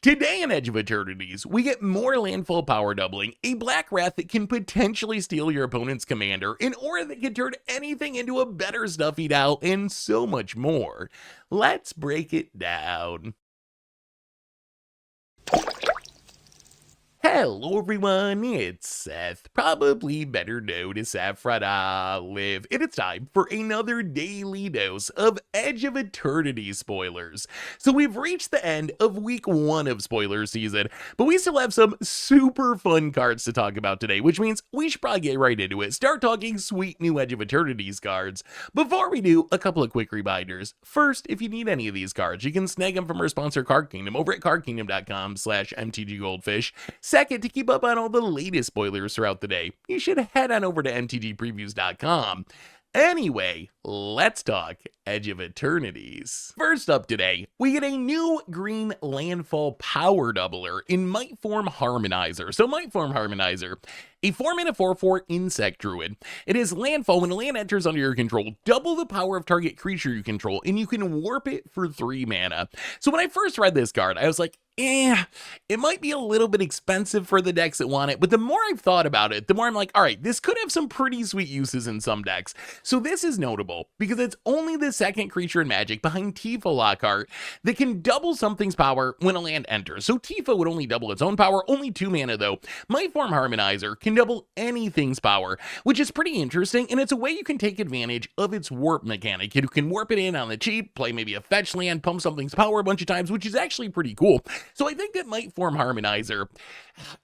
Today in Edge of Eternities, we get more landfall power doubling, a Black Wrath that can potentially steal your opponent's commander, an aura that can turn anything into a better Stuffy doll, and so much more. Let's break it down. Hello everyone, it's Seth, probably better known as Saffron Olive, and it's time for another daily dose of Edge of Eternity spoilers. So we've reached the end of week 1 of spoiler season, but we still have some super fun cards to talk about today, which means we should probably get right into it, start talking sweet new Edge of Eternities cards. Before we do, a couple of quick reminders. First, if you need any of these cards, you can snag them from our sponsor Card Kingdom over at cardkingdom.com/MTGGoldfish. Second, to keep up on all the latest spoilers throughout the day, you should head on over to MTGpreviews.com. Anyway, let's talk Edge of Eternities. First up today, we get a new green landfall power doubler in Mightform Harmonizer. So Mightform Harmonizer, a 4-mana 4/4 insect druid. It is landfall. When a land enters under your control, double the power of target creature you control, and you can warp it for 3 mana. So when I first read this card, I was like, it might be a little bit expensive for the decks that want it, but the more I've thought about it, the more I'm like, all right, this could have some pretty sweet uses in some decks. So this is notable because it's only the second creature in Magic behind Tifa Lockhart that can double something's power when a land enters. So Tifa would only double its own power, only 2 mana though. Mightform Harmonizer can double anything's power, which is pretty interesting, and it's a way you can take advantage of its warp mechanic. You can warp it in on the cheap, play maybe a fetch land, pump something's power a bunch of times, which is actually pretty cool. So I think that Mightform Harmonizer,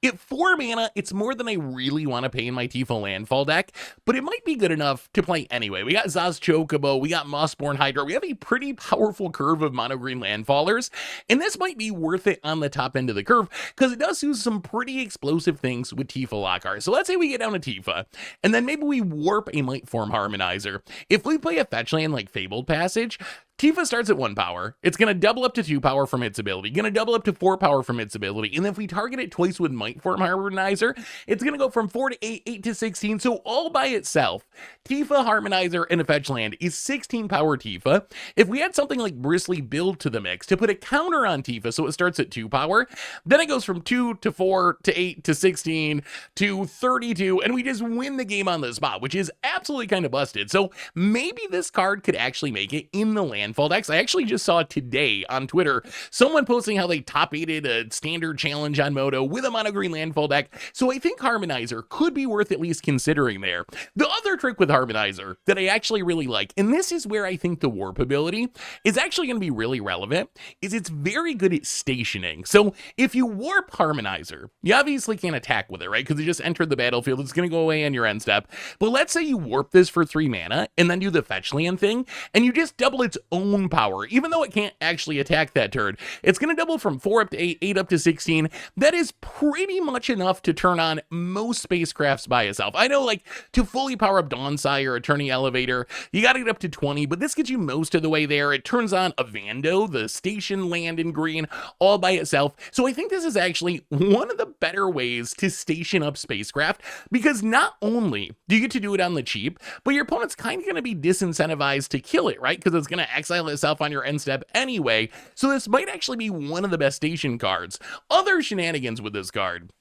at 4 mana, it's more than I really want to pay in my Tifa Landfall deck, but it might be good enough to play anyway. We got Zaz Chocobo, we got Mossborn Hydra, we have a pretty powerful curve of mono green landfallers, and this might be worth it on the top end of the curve, because it does do some pretty explosive things with Tifa Lockhart. So let's say we get down to Tifa, and then maybe we warp a Mightform Harmonizer. If we play a fetch land like Fabled Passage, Tifa starts at 1 power, it's going to double up to 2 power from its ability, going to double up to 4 power from its ability, and if we target it twice with Mightform Harmonizer, it's going to go from 4 to 8, 8 to 16, so all by itself, Tifa Harmonizer and a fetch land is 16 power Tifa. If we add something like Bristly Build to the mix to put a counter on Tifa so it starts at 2 power, then it goes from 2 to 4 to 8 to 16 to 32, and we just win the game on the spot, which is absolutely kind of busted. So maybe this card could actually make it in the landfall decks. I actually just saw today on Twitter someone posting how they top 8'd a standard challenge on Moto with a mono green landfall deck, so I think Harmonizer could be worth at least considering there. The other trick with Harmonizer that I actually really like, and this is where I think the warp ability is actually going to be really relevant, is it's very good at stationing. So if you warp Harmonizer, you obviously can't attack with it, right? Because you just entered the battlefield, it's going to go away on your end step. But let's say you warp this for 3 mana and then do the fetch land thing, and you just double its own power, even though it can't actually attack that turn. It's going to double from 4 up to 8, 8 up to 16. That is pretty much enough to turn on most spacecrafts by itself. I know, like, to fully power up Dawnsire or Turning Elevator, you got to get up to 20, but this gets you most of the way there. It turns on Avando, the station land in green, all by itself. So I think this is actually one of the better ways to station up spacecraft, because not only do you get to do it on the cheap, but your opponent's kind of going to be disincentivized to kill it, right? Because it's going to exile itself on your end step anyway. So this might actually be one of the best station cards. Other shenanigans with this card: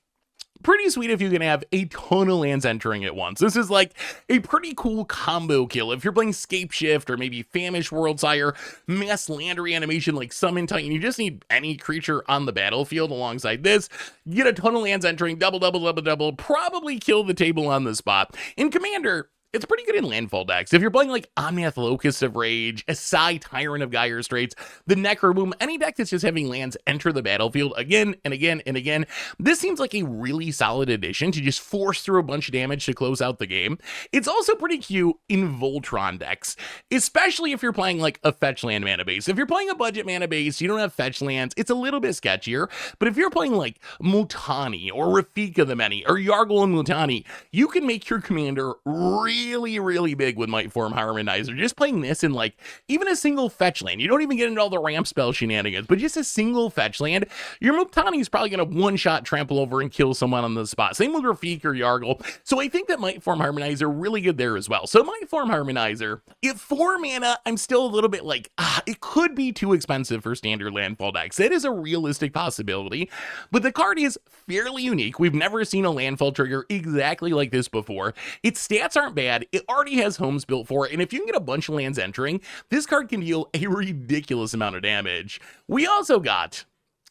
pretty sweet if you can have a ton of lands entering at once. This is like a pretty cool combo kill. If you're playing Scape Shift or maybe Famished Worldsire, Mass Land Reanimation like Summon Titan, you just need any creature on the battlefield alongside this. You get a ton of lands entering, double, double, double, double, probably kill the table on the spot. In Commander, it's pretty good in landfall decks. If you're playing like Omnath Locust of Rage, Asai Tyrant of Gyre Straits, the Necroboom, any deck that's just having lands enter the battlefield again and again and again, this seems like a really solid addition to just force through a bunch of damage to close out the game. It's also pretty cute in Voltron decks, especially if you're playing like a fetch land mana base. If you're playing a budget mana base, you don't have fetch lands, it's a little bit sketchier, but if you're playing like Mutani or Rafika the Many or Yargle and Mutani, you can make your commander really really big with Mightform Harmonizer. Just playing this in like even a single fetch land. You don't even get into all the ramp spell shenanigans, but just a single fetch land. Your Muktani is probably going to one-shot trample over and kill someone on the spot. Same with Rafik or Yargle. So I think that Mightform Harmonizer really good there as well. So Mightform Harmonizer, at 4 mana, I'm still a little bit like, it could be too expensive for standard landfall decks. That is a realistic possibility, but the card is fairly unique. We've never seen a landfall trigger exactly like this before. Its stats aren't bad. It already has homes built for it, and if you can get a bunch of lands entering, this card can deal a ridiculous amount of damage. We also got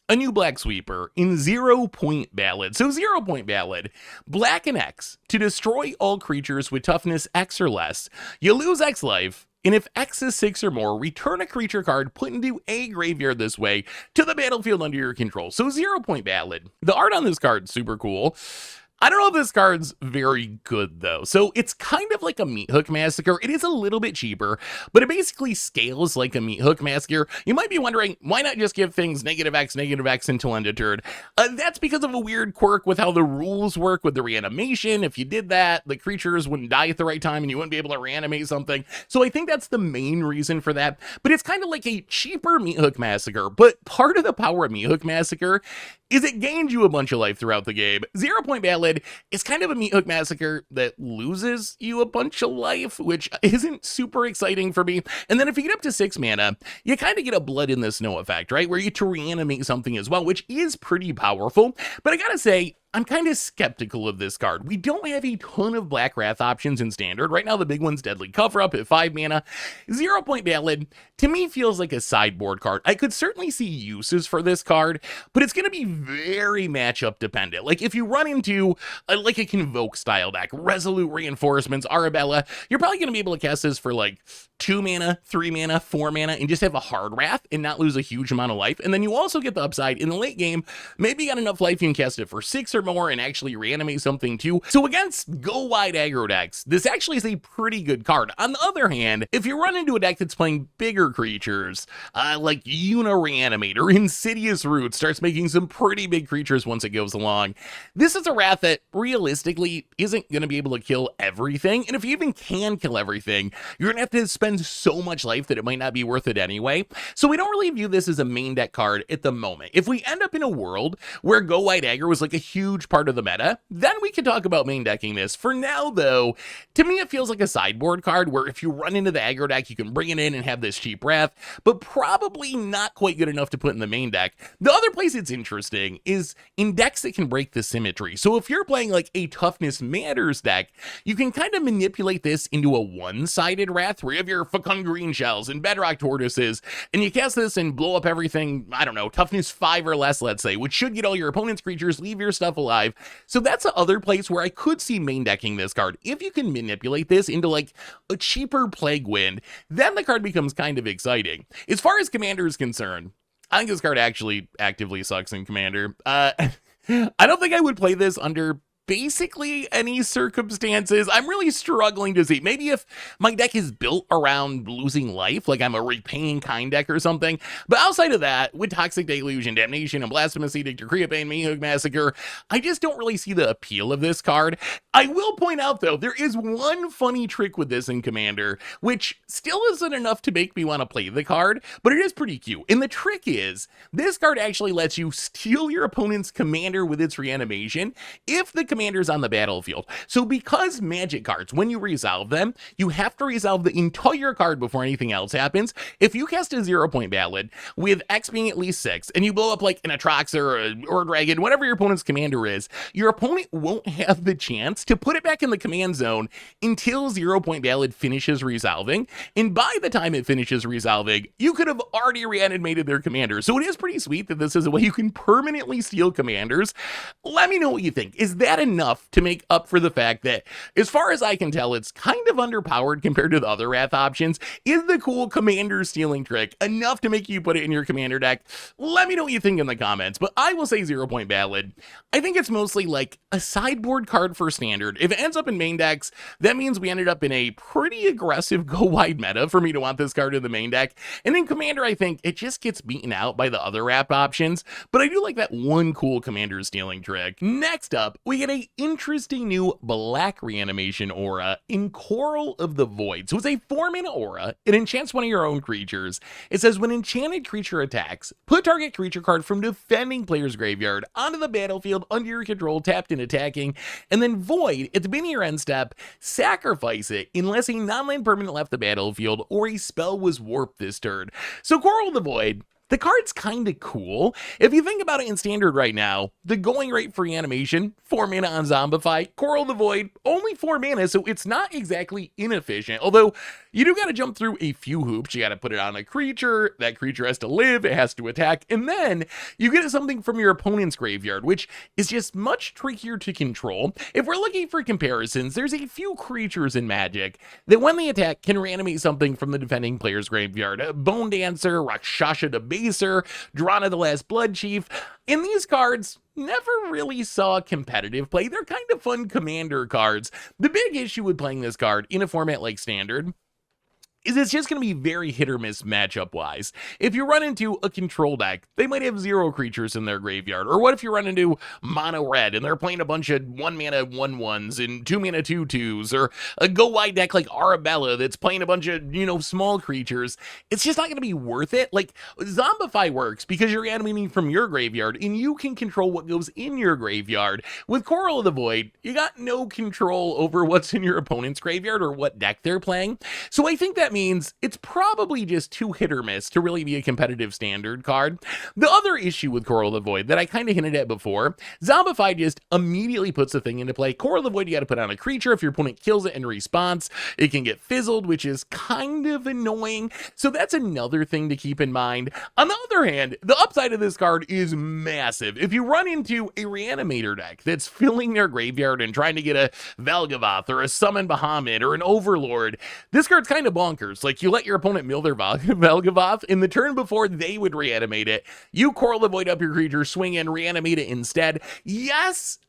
a new Black Sweeper in 0-point Ballad. So 0-point Ballad, black and X, to destroy all creatures with toughness X or less. You lose X life, and if X is 6 or more, return a creature card put into a graveyard this way to the battlefield under your control. So 0-point Ballad. The art on this card, super cool. I don't know if this card's very good, though. So it's kind of like a Meat Hook Massacre. It is a little bit cheaper, but it basically scales like a Meat Hook Massacre. You might be wondering, why not just give things -X until undeterred? That's because of a weird quirk with how the rules work with the reanimation. If you did that, the creatures wouldn't die at the right time and you wouldn't be able to reanimate something. So I think that's the main reason for that. But it's kind of like a cheaper Meat Hook Massacre. But part of the power of Meat Hook Massacre is it gains you a bunch of life throughout the game. 0-point Ballad is kind of a Meat Hook Massacre that loses you a bunch of life, which isn't super exciting for me. And then if you get up to 6 mana, you kind of get a Blood in the Snow effect, right? Where you get to reanimate something as well, which is pretty powerful. But I gotta say, I'm kind of skeptical of this card. We don't have a ton of Black Wrath options in Standard. Right now, the big one's Deadly Cover-Up at 5 mana. 0-point Ballad, to me, feels like a sideboard card. I could certainly see uses for this card, but it's going to be very matchup dependent. Like, if you run into, like, a Convoke style deck, Resolute Reinforcements, Arabella, you're probably going to be able to cast this for, like, 2 mana, 3 mana, 4 mana, and just have a hard Wrath and not lose a huge amount of life. And then you also get the upside in the late game. Maybe you got enough life, you can cast it for 6 or more and actually reanimate something too. So against go wide aggro decks, this actually is a pretty good card. On the other hand, if you run into a deck that's playing bigger creatures, like Yuna Reanimate or Insidious Root starts making some pretty big creatures once it goes along, this is a Wrath that realistically isn't going to be able to kill everything. And if you even can kill everything, you're going to have to spend so much life that it might not be worth it anyway. So we don't really view this as a main deck card at the moment. If we end up in a world where go wide aggro is like a huge part of the meta, then we can talk about main decking this. For now, though, to me it feels like a sideboard card where if you run into the aggro deck, you can bring it in and have this cheap Wrath, but probably not quite good enough to put in the main deck. The other place it's interesting is in decks that can break the symmetry. So if you're playing like a Toughness Matters deck, you can kind of manipulate this into a one-sided Wrath where you have your Fecund Green Shells and Bedrock Tortoises, and you cast this and blow up everything, I don't know, Toughness 5 or less, let's say, which should get all your opponent's creatures, leave your stuff alive. So that's the other place where I could see main decking this card. If you can manipulate this into like a cheaper Plague Wind, then the card becomes kind of exciting. As far as Commander is concerned, I think this card actually actively sucks in Commander. I don't think I would play this under basically any circumstances. I'm really struggling to see. Maybe if my deck is built around losing life, like I'm a Repaying Kind deck or something. But outside of that, with Toxic Delusion, Damnation, and Blasphemous Edict, or Creopain, Meat Hook Massacre, I just don't really see the appeal of this card. I will point out, though, there is one funny trick with this in Commander, which still isn't enough to make me want to play the card, but it is pretty cute. And the trick is, this card actually lets you steal your opponent's commander with its reanimation if the commander's on the battlefield. So because Magic cards, when you resolve them, you have to resolve the entire card before anything else happens. If you cast a 0-point Ballad with X being at least 6, and you blow up like an Atraxa or a Dragon, whatever your opponent's commander is, your opponent won't have the chance to put it back in the command zone until 0-point Ballad finishes resolving. And by the time it finishes resolving, you could have already reanimated their commander. So it is pretty sweet that this is a way you can permanently steal commanders. Let me know what you think. Is that enough to make up for the fact that, as far as I can tell, it's kind of underpowered compared to the other Wrath options? Is the cool commander stealing trick enough to make you put it in your commander deck? Let me know what you think in the comments, but I will say 0-point Ballad. I think it's mostly like a sideboard card for Standard. If it ends up in main decks, that means we ended up in a pretty aggressive go-wide meta for me to want this card in the main deck. And in Commander, I think it just gets beaten out by the other Wrath options, but I do like that one cool commander stealing trick. Next up, we get a a interesting new black reanimation aura in Chorale of the Void. So it's a 4-mana aura. It enchants one of your own creatures. It says when enchanted creature attacks, put target creature card from defending player's graveyard onto the battlefield under your control, tapped and attacking, and then void at the beginning of your end step, sacrifice it unless a non-land permanent left the battlefield or a spell was warped this turn. So Chorale of the Void, the card's kind of cool. If you think about it in standard right now, the going rate for Reanimation, 4 mana on Zombify, Chorale of the Void, only 4 mana, so it's not exactly inefficient. Although, you do gotta jump through a few hoops. You gotta put it on a creature, that creature has to live, it has to attack, and then you get something from your opponent's graveyard, which is just much trickier to control. If we're looking for comparisons, there's a few creatures in Magic that when they attack can reanimate something from the defending player's graveyard. Bone Dancer, Rakshasha the Baser, Drana the Last Blood Chief. In these cards, never really saw competitive play. They're kind of fun commander cards. The big issue with playing this card in a format like Standard is it's just going to be very hit or miss matchup wise. If you run into a control deck, they might have 0 creatures in their graveyard. Or what if you run into mono red and they're playing a bunch of 1 mana 1/1s and 2 mana 2/2s, or a go wide deck like Arabella that's playing a bunch of, small creatures. It's just not going to be worth it. Like, Zombify works because you're animating from your graveyard and you can control what goes in your graveyard. With Chorale of the Void, you got no control over what's in your opponent's graveyard or what deck they're playing. So I think that means it's probably just too hit or miss to really be a competitive standard card. The other issue with Chorale of the Void that I kind of hinted at before, Zombify just immediately puts the thing into play. Chorale of the Void, you got to put on a creature. If your opponent kills it in response, it can get fizzled, which is kind of annoying. So that's another thing to keep in mind. On the other hand, the upside of this card is massive. If you run into a Reanimator deck that's filling their graveyard and trying to get a Velgavoth or a Summon Bahamut or an Overlord, this card's kind of bonkers. Like, you let your opponent mill their Velgavoth in the turn before they would reanimate it. You Chorale the Void up your creature, swing in, reanimate it instead. Yes,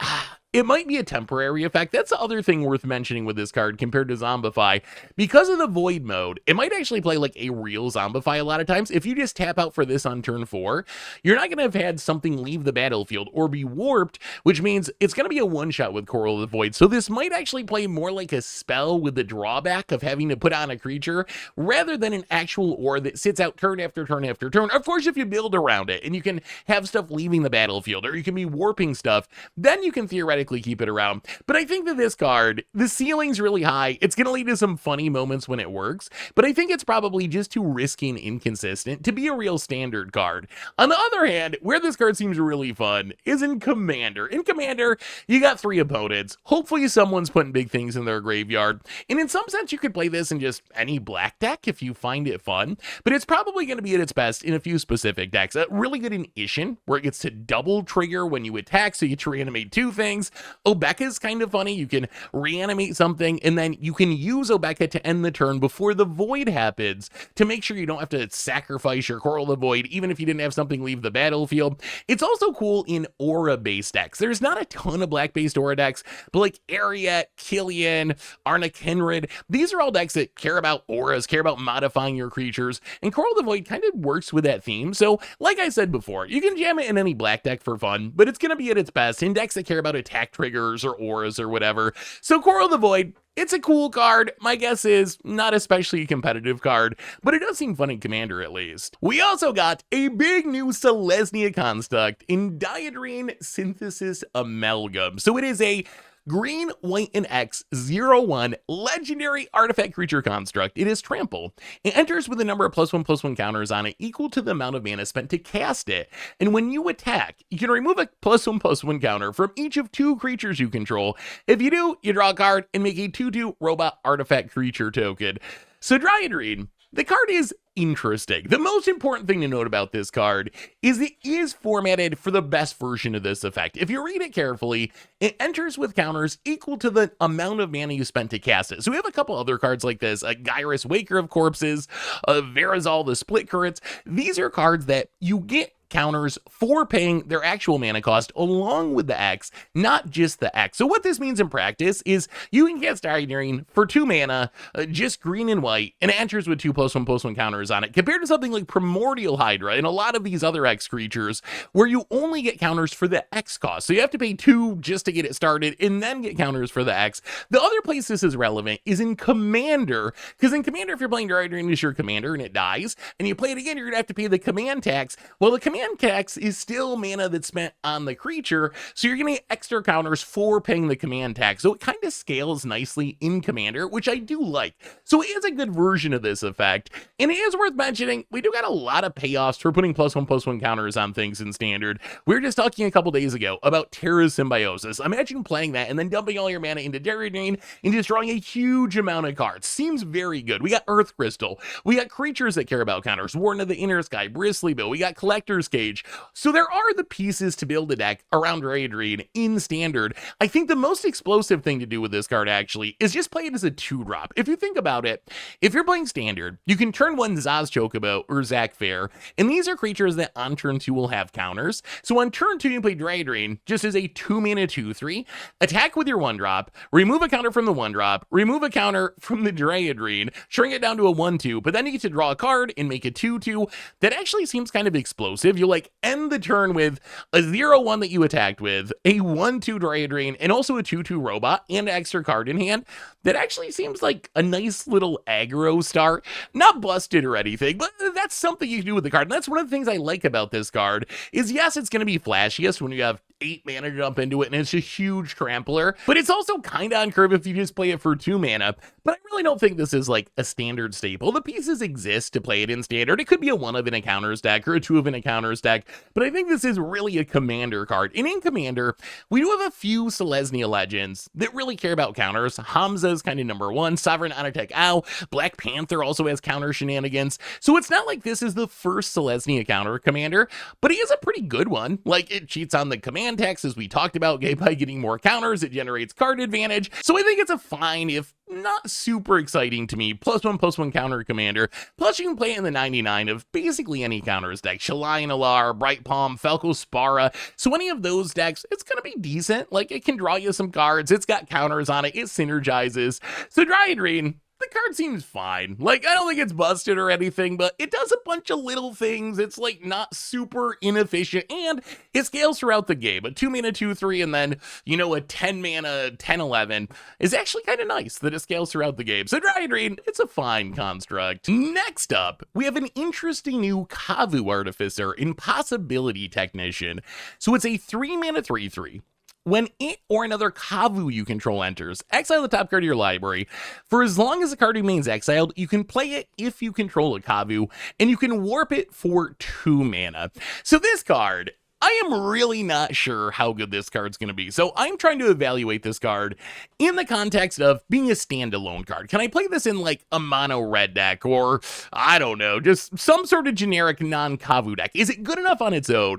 it might be a temporary effect. That's the other thing worth mentioning with this card compared to Zombify. Because of the Void mode, it might actually play like a real Zombify a lot of times. If you just tap out for this on turn 4, you're not going to have had something leave the battlefield or be warped, which means it's going to be a one-shot with Chorale of the Void. So this might actually play more like a spell with the drawback of having to put on a creature rather than an actual aura that sits out turn after turn after turn. Of course, if you build around it and you can have stuff leaving the battlefield or you can be warping stuff, then you can theoretically keep it around. But I think that this card, the ceiling's really high. It's going to lead to some funny moments when it works, but I think it's probably just too risky and inconsistent to be a real standard card. On the other hand, where this card seems really fun is in Commander. In Commander, you got 3 opponents. Hopefully someone's putting big things in their graveyard. And in some sense, you could play this in just any black deck if you find it fun, but it's probably going to be at its best in a few specific decks. Really good in Ishin, where it gets to double trigger when you attack, so you get to reanimate 2 things. Obeka's kind of funny. You can reanimate something, and then you can use Obeka to end the turn before the Void happens to make sure you don't have to sacrifice your Chorale of the Void, even if you didn't have something leave the battlefield. It's also cool in Aura-based decks. There's not a ton of black-based Aura decks, but like Ariat, Killian, Arna Kenrid, these are all decks that care about auras, care about modifying your creatures, and Chorale of the Void kind of works with that theme. So, like I said before, you can jam it in any black deck for fun, but it's going to be at its best in decks that care about attack triggers or auras or whatever. So Chorale of the Void, it's a cool card. My guess is not especially a competitive card, but it does seem fun in Commander at least. We also got a big new Selesnya construct in Dyadrine Synthesis Amalgam. So it is a green, white, and X 0/1 legendary artifact creature construct. It is trample. It enters with a number of +1/+1 counters on it equal to the amount of mana spent to cast it. And when you attack, you can remove a +1/+1 counter from each of 2 creatures you control. If you do, you draw a card and make a 2/2 robot artifact creature token. So Dyadrine, the card is interesting. The most important thing to note about this card is it is formatted for the best version of this effect. If you read it carefully, it enters with counters equal to the amount of mana you spent to cast it. So we have a couple other cards like this, a Gyrus Waker of Corpses, a Verazal the Split Currents. These are cards that you get counters for paying their actual mana cost along with the X, not just the X. So what this means in practice is you can cast Dyadrine for 2 mana, just green and white, and it enters with 2+1/+1 counters on it, compared to something like Primordial Hydra and a lot of these other X creatures, where you only get counters for the X cost. So you have to pay 2 just to get it started, and then get counters for the X. The other place this is relevant is in Commander, because in Commander, if you're playing Dyadrine as your commander and it dies, and you play it again, you're going to have to pay the command tax. Well, the command tax is still mana that's spent on the creature, so you're going to get extra counters for paying the command tax. So it kind of scales nicely in Commander, which I do like. So it is a good version of this effect, and it is worth mentioning, we do got a lot of payoffs for putting +1/+1 counters on things in Standard. We were just talking a couple days ago about Terra Symbiosis. Imagine playing that and then dumping all your mana into Dyadrine and just drawing a huge amount of cards. Seems very good. We got Earth Crystal. We got creatures that care about counters. Warden of the Inner Sky, Bristly Bill. We got Collector's Cage. So there are the pieces to build a deck around Dyadrine in Standard. I think the most explosive thing to do with this card actually is just play it as a 2-drop. If you think about it, if you're playing Standard, you can turn 1 Zaz Chocobo or Zac Fair, and these are creatures that on turn 2 will have counters. So on turn 2, you play Dyadrine just as a 2-mana 2/3, attack with your 1-drop, remove a counter from the 1-drop, remove a counter from the Dyadrine, shrink it down to a 1/2, but then you get to draw a card and make a 2/2. That actually seems kind of explosive. You like end the turn with a 0/1 that you attacked with, a 1/2 Dyadrine, and also a 2/2 robot and an extra card in hand. That actually seems like a nice little aggro start. Not busted or anything, but that's something you can do with the card. And that's one of the things I like about this card is, yes, it's going to be flashiest when you have 8 mana to jump into it, and it's a huge trampler, but it's also kind of on curve if you just play it for 2 mana. But I really don't think this is like a Standard staple. The pieces exist to play it in Standard. It could be a 1 of in a counters deck or a 2 of in a counters deck, but I think this is really a Commander card. And in Commander, we do have a few Selesnya legends that really care about counters. Hamza is kind of number 1, Sovereign Anartech Ow, Black Panther also has counter shenanigans. So it's not like this is the first Selesnya counter commander, but he is a pretty good one. Like, it cheats on the command tax, as we talked about, by getting more counters, it generates card advantage. So I think it's a fine, if not super exciting to me, +1/+1 counter commander. Plus, you can play it in the 99 of basically any counters deck. Shalai Nalar, Bright Palm, Falco Spara. So any of those decks, it's going to be decent. Like, it can draw you some cards. It's got counters on it. It synergizes. So Dyadrine, the card seems fine. Like, I don't think it's busted or anything, but it does a bunch of little things. It's like not super inefficient, and it scales throughout the game. A 2-mana 2/3 and then, you know, a 10-mana 10/11 is actually kind of nice that it scales throughout the game. So Dyadrine, it's a fine construct. Next up, we have an interesting new Kavu Artificer, Impossibility Technician. So it's a 3-mana 3/3. When it or another Kavu you control enters, exile the top card of your library. For as long as the card remains exiled, you can play it if you control a Kavu, and you can warp it for 2 mana. So this card, I am really not sure how good this card's going to be. So I'm trying to evaluate this card in the context of being a standalone card. Can I play this in like a mono red deck, or I don't know, just some sort of generic non-Kavu deck? Is it good enough on its own?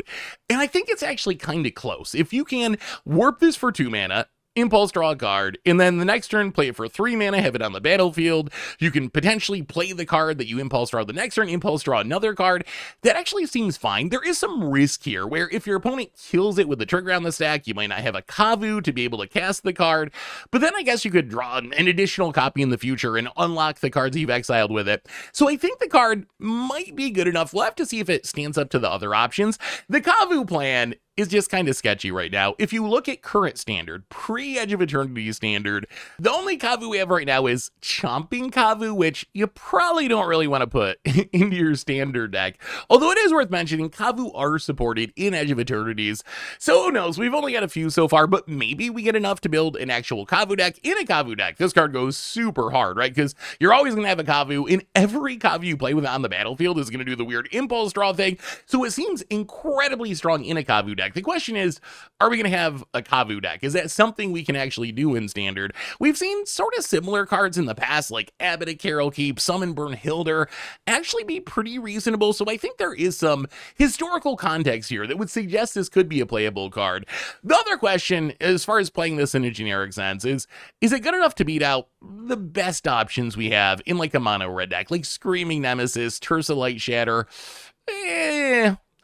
And I think it's actually kind of close. If you can warp this for 2 mana, impulse draw a card, and then the next turn play it for 3 mana, have it on the battlefield. You can potentially play the card that you impulse draw the next turn, impulse draw another card. That actually seems fine. There is some risk here, where if your opponent kills it with the trigger on the stack, you might not have a Kavu to be able to cast the card, but then I guess you could draw an additional copy in the future and unlock the cards you've exiled with it. So I think the card might be good enough. We'll have to see if it stands up to the other options. The Kavu plan is just kind of sketchy right now. If you look at current Standard, pre-Edge of Eternities Standard, the only Kavu we have right now is Chomping Kavu, which you probably don't really want to put into your Standard deck. Although it is worth mentioning, Kavu are supported in Edge of Eternities, so who knows, we've only got a few so far, but maybe we get enough to build an actual Kavu deck. In a Kavu deck, this card goes super hard, right? Because you're always going to have a Kavu, and every Kavu you play with on the battlefield is going to do the weird impulse draw thing, so it seems incredibly strong in a Kavu deck. The question is, are we going to have a Kavu deck? Is that something we can actually do in Standard? We've seen sort of similar cards in the past, like Abbot of Carol Keep, Summon Brunhilder, actually be pretty reasonable, so I think there is some historical context here that would suggest this could be a playable card. The other question, as far as playing this in a generic sense, is it good enough to beat out the best options we have in like a mono red deck, like Screaming Nemesis, Tersa Light Shatter?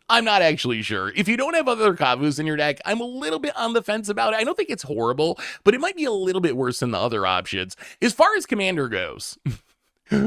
I'm not actually sure. If you don't have other Kavus in your deck, I'm a little bit on the fence about it. I don't think it's horrible, but it might be a little bit worse than the other options. As far as Commander goes,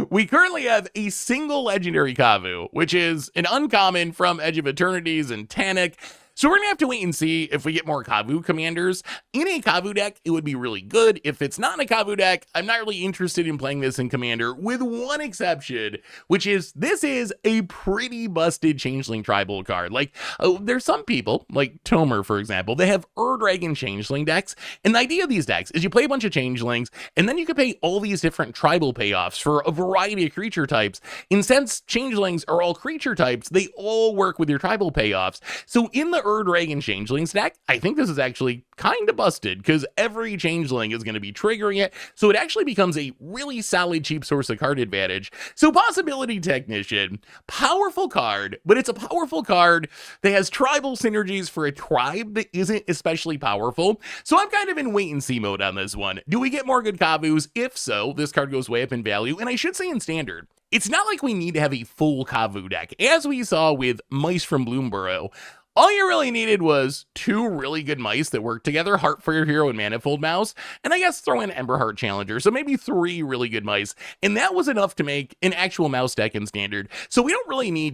we currently have a single legendary Kavu, which is an uncommon from Edge of Eternities and Tanic. So we're going to have to wait and see if we get more Kavu commanders. In a Kavu deck, it would be really good. If it's not in a Kavu deck, I'm not really interested in playing this in Commander, with one exception, which is this is a pretty busted Changeling Tribal card. Like, there's some people, like Tomer, for example, they have Dragon Changeling decks, and the idea of these decks is you play a bunch of Changelings, and then you can pay all these different tribal payoffs for a variety of creature types. And since Changelings are all creature types, they all work with your tribal payoffs. So in the Dragon Changelings deck, I think this is actually kind of busted, because every Changeling is going to be triggering it, so it actually becomes a really solid cheap source of card advantage. So Possibility Technician, powerful card, but it's a powerful card that has tribal synergies for a tribe that isn't especially powerful. So I'm kind of in wait and see mode on this one. Do we get more good Kavus? If so, this card goes way up in value, and I should say in Standard, it's not like we need to have a full Kavu deck. As we saw with Mice from Bloomburrow, all you really needed was two really good mice that work together, Heart for Your Hero and Manifold Mouse, and I guess throw in Emberheart Challenger, so maybe 3 really good mice, and that was enough to make an actual mouse deck in Standard. So we don't really need,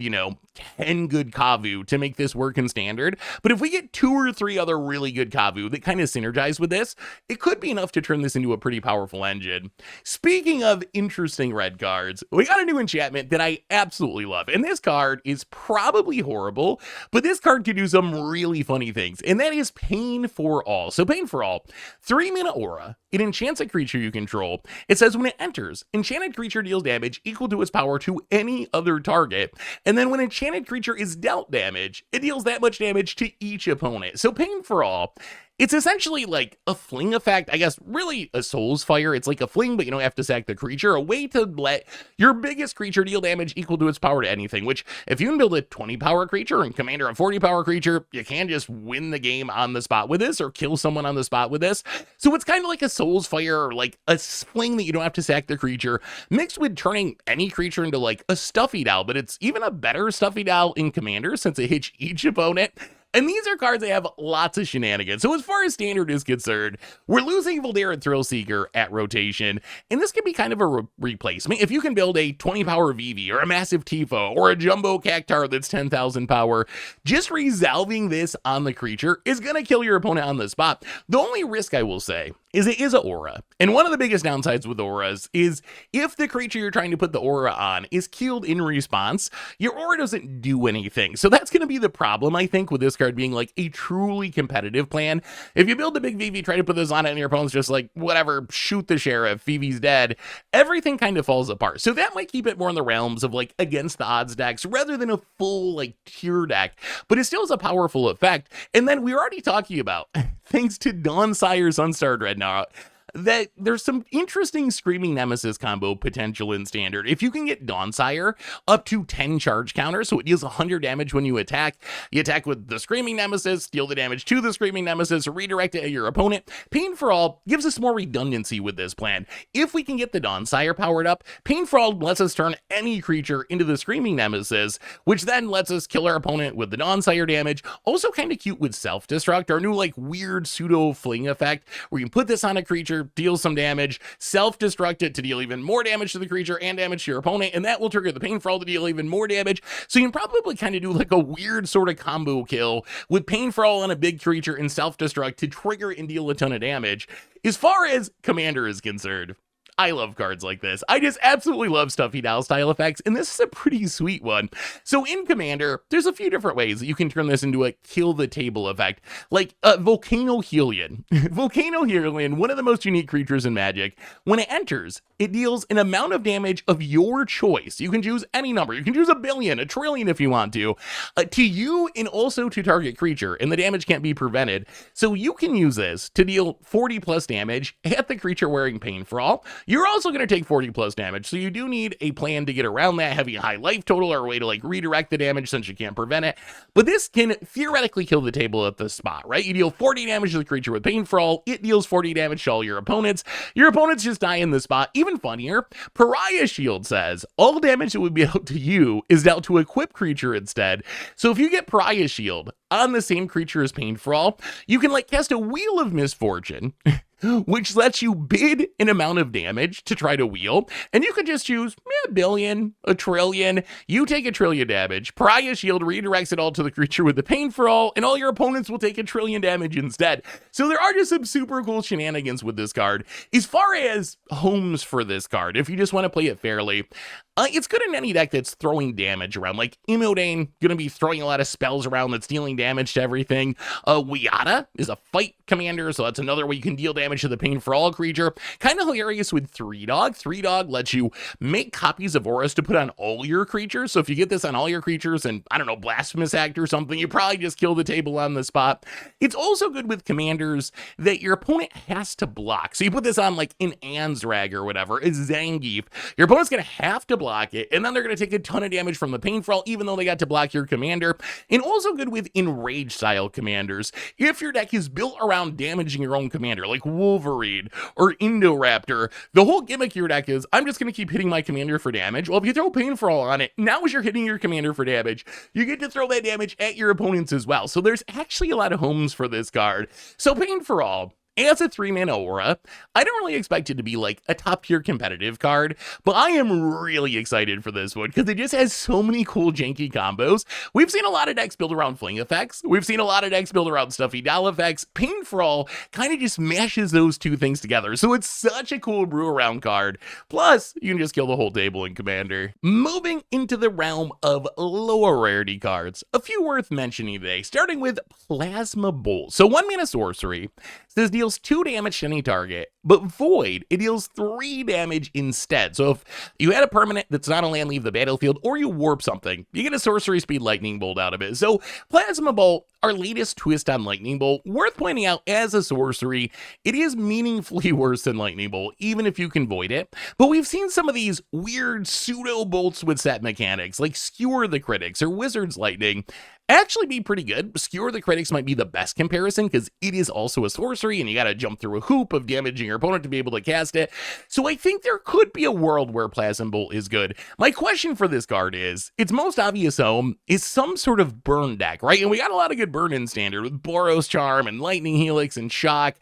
10 good Kavu to make this work in Standard, but if we get 2 or 3 other really good Kavu that kind of synergize with this, it could be enough to turn this into a pretty powerful engine. Speaking of interesting red cards, we got a new enchantment that I absolutely love, and this card is probably horrible, but this card can do some really funny things, and that is Pain for All. So Pain for All, 3 mana aura, it enchants a creature you control. It says when it enters, enchanted creature deals damage equal to its power to any other target, and then when enchanted creature is dealt damage, it deals that much damage to each opponent. So Pain for All, it's essentially like a fling effect, I guess, really a Soul's Fire. It's like a fling, but you don't have to sack the creature, a way to let your biggest creature deal damage equal to its power to anything, which if you can build a 20 power creature and Commander a 40 power creature, you can just win the game on the spot with this, or kill someone on the spot with this. So it's kind of like a Soul's Fire, or like a fling that you don't have to sack the creature, mixed with turning any creature into like a Stuffy Doll, but it's even a better Stuffy Doll in Commander since it hits each opponent. And these are cards that have lots of shenanigans. So as far as Standard is concerned, we're losing Voldared Thrillseeker at rotation, and this can be kind of a replacement. If you can build a 20 power Vivi, or a massive Tifo, or a jumbo Cactar that's 10,000 power, just resolving this on the creature is going to kill your opponent on the spot. The only risk, I will say, is it is an aura. And one of the biggest downsides with auras is if the creature you're trying to put the aura on is killed in response, your aura doesn't do anything. So that's going to be the problem, I think, with this card being like a truly competitive plan. If you build a big Vivi, try to put this on it, and your opponent's just like, whatever, shoot the sheriff, Vivi's dead, everything kind of falls apart. So that might keep it more in the realms of like against the odds decks rather than a full like tier deck, but it still has a powerful effect. And then we were already talking about, thanks to Dawnsire's Unstarred Dreadnought, that there's some interesting Screaming Nemesis combo potential in Standard. If you can get Dawnsire up to 10 charge counters, so it deals 100 damage when you attack with the Screaming Nemesis, deal the damage to the Screaming Nemesis, redirect it at your opponent. Pain for All gives us more redundancy with this plan. If we can get the Dawnsire powered up, Pain for All lets us turn any creature into the Screaming Nemesis, which then lets us kill our opponent with the Dawnsire damage. Also kind of cute with Self-Destruct, our new like weird pseudo fling effect, where you can put this on a creature, deal some damage, self-destruct it to deal even more damage to the creature and damage to your opponent, and that will trigger the Pain for All to deal even more damage. So you can probably kind of do like a weird sort of combo kill with Pain for All on a big creature and self-destruct to trigger and deal a ton of damage. As far as Commander is concerned, I love cards like this. I just absolutely love Stuffy Doll style effects, and this is a pretty sweet one. So in Commander, there's a few different ways that you can turn this into a kill the table effect, like Volcano Helion. Volcano Helion, one of the most unique creatures in Magic. When it enters, it deals an amount of damage of your choice. You can choose any number. You can choose 1 billion, 1 trillion if you want to you and also to target creature, and the damage can't be prevented. So you can use this to deal 40 plus damage at the creature wearing Pain for All. You're also going to take 40 plus damage, so you do need a plan to get around that, having a high life total or a way to like redirect the damage since you can't prevent it. But this can theoretically kill the table at the spot, right? You deal 40 damage to the creature with Pain for All, it deals 40 damage to all your opponents. Your opponents just die in the spot. Even funnier, Pariah Shield says all damage that would be out to you is dealt to equip creature instead. So if you get Pariah Shield on the same creature as Pain for All, you can like cast a Wheel of Misfortune, which lets you bid an amount of damage to try to wheel, and you could just choose a billion, a trillion. You take a trillion damage, Pariah Shield redirects it all to the creature with the Pain for All, and all your opponents will take a trillion damage instead. So there are just some super cool shenanigans with this card. As far as homes for this card, if you just want to play it fairly, it's good in any deck that's throwing damage around. Like Imodane, gonna be throwing a lot of spells around that's dealing damage to everything. Wiata is a fight commander, so that's another way you can deal damage to the Pain for All creature. Kind of hilarious with 3-Dog. 3-Dog lets you make copies of auras to put on all your creatures. So if you get this on all your creatures and, I don't know, Blasphemous Act or something, you probably just kill the table on the spot. It's also good with commanders that your opponent has to block. So you put this on like in Anzrag or whatever, it's Zangief. Your opponent's gonna have to block it, and then they're going to take a ton of damage from the Pain for All, even though they got to block your commander. And also good with Enrage style commanders. If your deck is built around damaging your own commander, like Wolverine or Indoraptor, the whole gimmick of your deck is, I'm just going to keep hitting my commander for damage. Well, if you throw Pain for All on it, now as you're hitting your commander for damage, you get to throw that damage at your opponents as well. So there's actually a lot of homes for this card. So Pain for All, as a 3-mana aura, I don't really expect it to be like a top tier competitive card, but I am really excited for this one because it just has so many cool janky combos. We've seen a lot of decks build around fling effects. We've seen a lot of decks build around Stuffy Doll effects. Pain for All kind of just mashes those two things together. So it's such a cool brew around card. Plus, you can just kill the whole table in Commander. Moving into the realm of lower rarity cards, a few worth mentioning today, starting with Plasma Bolt. So 1-mana sorcery. This deals 2 damage to any target, but Void, it deals 3 damage instead. So if you had a permanent that's not a land leave the battlefield, or you warp something, you get a sorcery speed Lightning Bolt out of it. So Plasma Bolt, our latest twist on Lightning Bolt, worth pointing out as a sorcery, it is meaningfully worse than Lightning Bolt, even if you can void it. But we've seen some of these weird pseudo bolts with set mechanics, like Skewer the Critics or Wizard's Lightning, actually be pretty good. Skewer the Critics might be the best comparison because it is also a sorcery and you gotta jump through a hoop of damaging your opponent to be able to cast it. So I think there could be a world where Plasma Bolt is good. My question for this card is, its most obvious home is some sort of burn deck, right? And we got a lot of good burn in Standard with Boros Charm and Lightning Helix and Shock.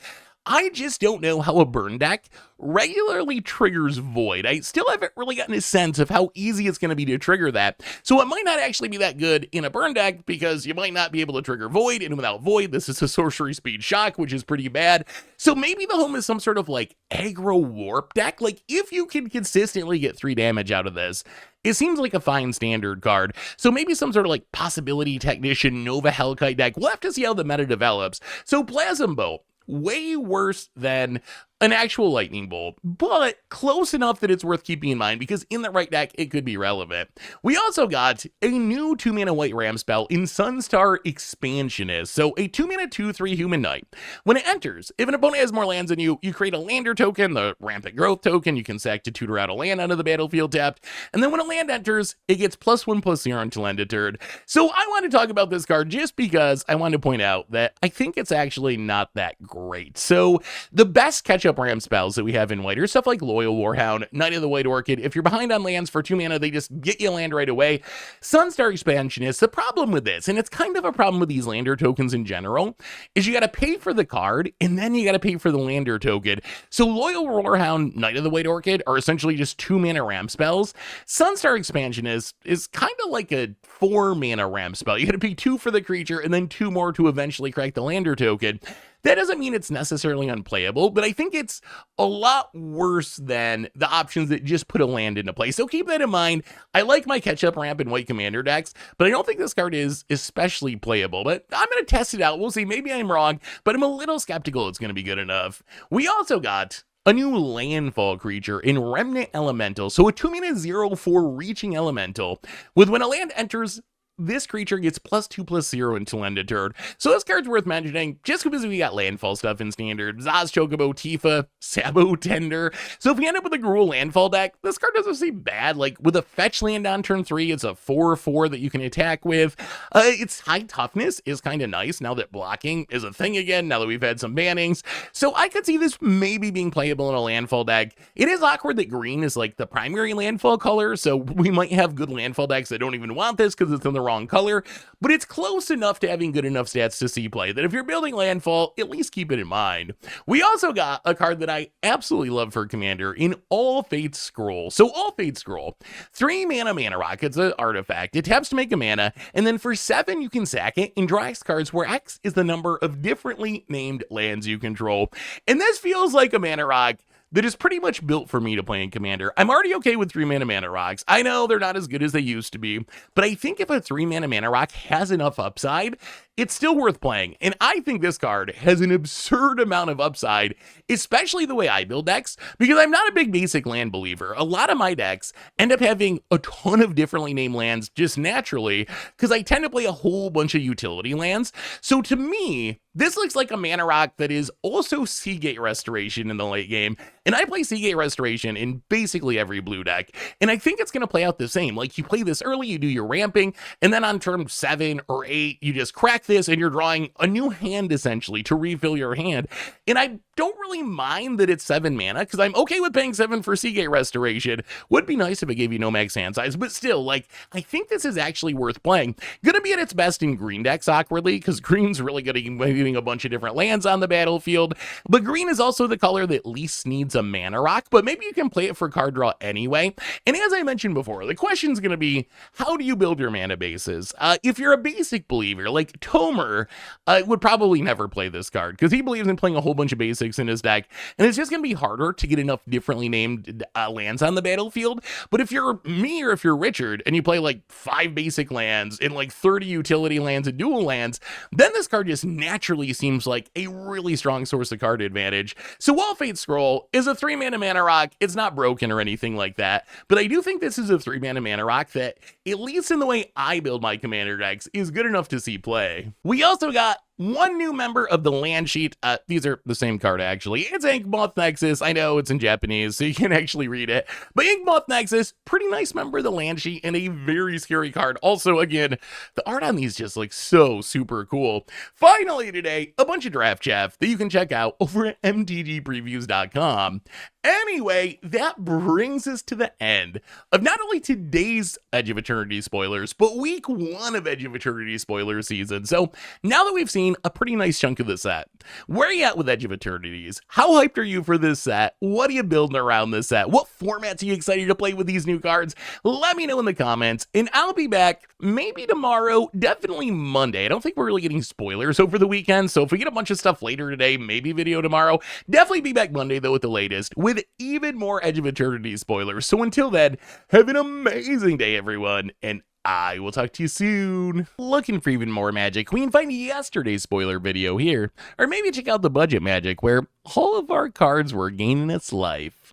I just don't know how a burn deck regularly triggers Void. I still haven't really gotten a sense of how easy it's going to be to trigger that. So it might not actually be that good in a burn deck because you might not be able to trigger Void, and without Void, this is a sorcery speed Shock, which is pretty bad. So maybe the home is some sort of like aggro warp deck. Like if you can consistently get 3 damage out of this, it seems like a fine Standard card. So maybe some sort of like Possibility Technician, Nova Hellkite deck. We'll have to see how the meta develops. So Plasma Bolt, way worse than an actual Lightning Bolt, but close enough that it's worth keeping in mind because in the right deck, it could be relevant. We also got a new 2-mana white ram spell in Sunstar Expansionist. So a 2-mana 2/3 human knight. When it enters, if an opponent has more lands than you, you create a lander token, the Rampant Growth token. You can sack to tutor out a land onto the battlefield tapped. And then when a land enters, it gets +1/+0 until end of turn. So I want to talk about this card just because I want to point out that I think it's actually not that great. So the best catch-up ram spells that we have in white are stuff like Loyal Warhound, Knight of the White Orchid. If you're behind on lands for 2 mana, they just get you a land right away. Sunstar Expansionist, the problem with this, and it's kind of a problem with these lander tokens in general, is you gotta pay for the card, and then you gotta pay for the lander token. So Loyal Warhound, Knight of the White Orchid are essentially just 2 mana ram spells. Sunstar Expansionist is kind of like a 4 mana ram spell. You gotta pay 2 for the creature, and then 2 more to eventually crack the lander token. That doesn't mean it's necessarily unplayable, but I think it's a lot worse than the options that just put a land into play. So keep that in mind. I like my catch-up ramp in white commander decks, but I don't think this card is especially playable. But I'm going to test it out. We'll see. Maybe I'm wrong, but I'm a little skeptical it's going to be good enough. We also got a new landfall creature in Remnant Elemental. So a 2-mana 0/4 reaching elemental with when a land enters, this creature gets +2/+0 until end of turn. So this card's worth mentioning just because we got landfall stuff in standard. Zaz, Chocobo, Tifa, Sabo, Tender. So if we end up with a Gruul landfall deck, this card doesn't seem bad. Like with a fetch land on turn 3, it's a 4/4 that you can attack with. Its high toughness is kind of nice now that blocking is a thing again, now that we've had some bannings. So I could see this maybe being playable in a landfall deck. It is awkward that green is like the primary landfall color, so we might have good landfall decks that don't even want this because it's in the wrong color, but it's close enough to having good enough stats to see play that if you're building landfall, at least keep it in mind. We also got a card that I absolutely love for Commander in All Fates Scroll. So All Fates Scroll, 3 mana rock, it's an artifact. It taps to make a mana, and then for 7 you can sack it and draw X cards where X is the number of differently named lands you control. And this feels like a mana rock that is pretty much built for me to play in Commander. I'm already okay with 3 mana rocks. I know they're not as good as they used to be, but I think if a 3 mana rock has enough upside, it's still worth playing. And I think this card has an absurd amount of upside, especially the way I build decks, because I'm not a big basic land believer. A lot of my decks end up having a ton of differently named lands just naturally, because I tend to play a whole bunch of utility lands. So to me, this looks like a mana rock that is also Seagate Restoration in the late game, and I play Seagate Restoration in basically every blue deck, and I think it's going to play out the same. Like, you play this early, you do your ramping, and then on turn 7 or 8, you just crack this, and you're drawing a new hand, essentially, to refill your hand, and I don't really mind that it's 7 mana, because I'm okay with paying 7 for Seagate Restoration. Would be nice if it gave you no max hand size, but still, like, I think this is actually worth playing. Gonna be at its best in green decks, awkwardly, because green's really good at giving a bunch of different lands on the battlefield, but green is also the color that least needs a mana rock, but maybe you can play it for card draw anyway. And as I mentioned before, the question's gonna be, how do you build your mana bases? If you're a basic believer, like Tomer, would probably never play this card, because he believes in playing a whole bunch of basics in his deck, and it's just gonna be harder to get enough differently named lands on the battlefield. But if you're me, or if you're Richard, and you play like 5 basic lands and like 30 utility lands and dual lands, then this card just naturally seems like a really strong source of card advantage. So while Fate Scroll is a 3 mana rock, it's not broken or anything like that, but I do think this is a 3 mana rock that, at least in the way I build my Commander decks, is good enough to see play. We also got one new member of the land sheet. These are the same card, actually. It's Inkmoth Nexus. I know it's in Japanese, so you can actually read it. But Inkmoth Nexus, pretty nice member of the land sheet, and a very scary card. Also, again, the art on these just looks so super cool. Finally today, a bunch of draft chaff that you can check out over at MTGPreviews.com. Anyway, that brings us to the end of not only today's Edge of Eternity spoilers, but week 1 of Edge of Eternity spoiler season. So now that we've seen a pretty nice chunk of the set, where are you at with Edge of Eternities? How hyped are you for this set? What are you building around this set? What formats are you excited to play with these new cards? Let me know in the comments, and I'll be back maybe tomorrow, definitely Monday. I don't think we're really getting spoilers over the weekend, so if we get a bunch of stuff later today, maybe video tomorrow. Definitely be back Monday, though, with the latest, with even more Edge of Eternity spoilers. So until then, have an amazing day, everyone, and I will talk to you soon. Looking for even more magic? We can find yesterday's spoiler video here, or maybe check out the budget magic, where all of our cards were gaining its life.